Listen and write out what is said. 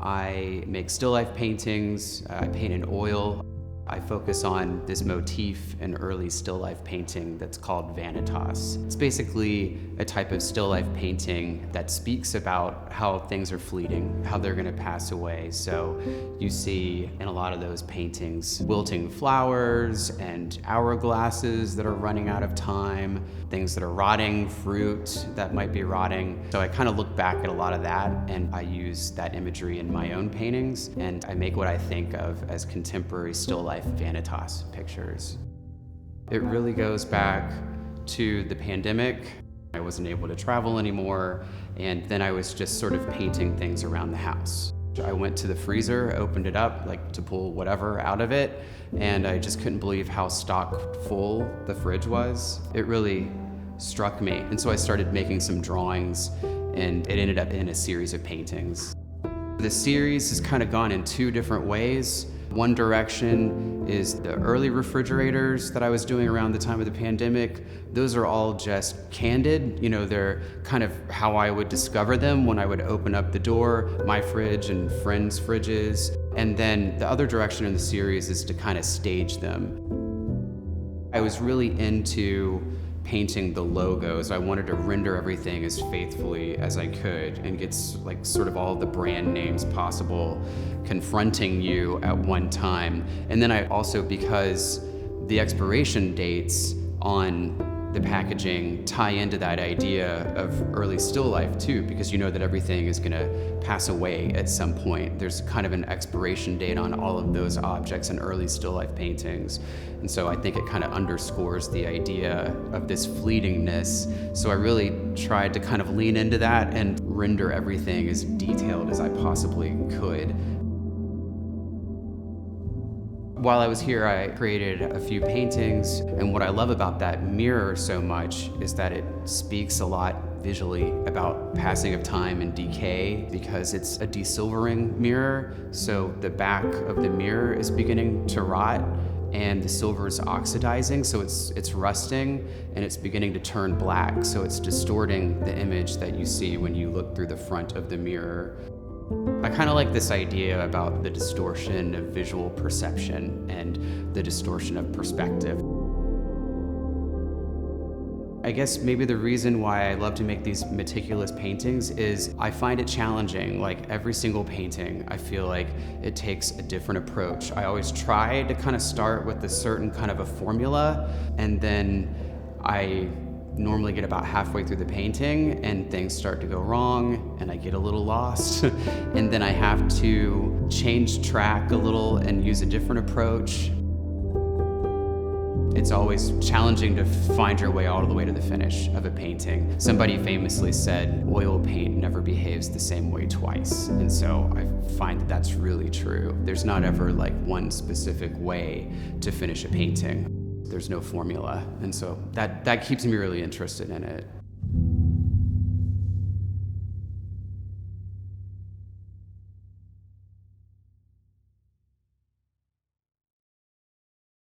I make still life paintings, I paint in oil. I focus on this motif in early still life painting that's called vanitas. It's basically a type of still life painting that speaks about how things are fleeting, how they're gonna pass away. So you see in a lot of those paintings, wilting flowers and hourglasses that are running out of time, things that are rotting, fruit that might be rotting. So I kind of look back at a lot of that, and I use that imagery in my own paintings, and I make what I think of as contemporary still life vanitas pictures. It really goes back to the pandemic. I wasn't able to travel anymore, and then I was just sort of painting things around the house. I went to the freezer, opened it up, like to pull whatever out of it, and I just couldn't believe how stock full the fridge was. It really struck me, and so I started making some drawings, and it ended up in a series of paintings. The series has kind of gone in two different ways. One direction is the early refrigerators that I was doing around the time of the pandemic. Those are all just candid. You know, they're kind of how I would discover them when I would open up the door, my fridge and friends' fridges. And then the other direction in the series is to kind of stage them. I was really into painting the logos. I wanted to render everything as faithfully as I could and get like sort of all the brand names possible confronting you at one time. And then I also, because the expiration dates on the packaging tie into that idea of early still life too, because you know that everything is gonna pass away at some point. There's kind of an expiration date on all of those objects in early still life paintings. And so I think it kind of underscores the idea of this fleetingness. So I really tried to kind of lean into that and render everything as detailed as I possibly could. While I was here, I created a few paintings, and what I love about that mirror so much is that it speaks a lot visually about passing of time and decay, because it's a desilvering mirror, so the back of the mirror is beginning to rot, and the silver is oxidizing, so it's rusting, and it's beginning to turn black, so it's distorting the image that you see when you look through the front of the mirror. I kind of like this idea about the distortion of visual perception and the distortion of perspective. I guess maybe the reason why I love to make these meticulous paintings is I find it challenging. Like every single painting, I feel like it takes a different approach. I always try to kind of start with a certain kind of a formula, and then I normally get about halfway through the painting and things start to go wrong and I get a little lost and then I have to change track a little and use a different approach. It's always challenging to find your way all the way to the finish of a painting. Somebody famously said, oil paint never behaves the same way twice. And so I find that that's really true. There's not ever like one specific way to finish a painting. There's no formula, and so that keeps me really interested in it.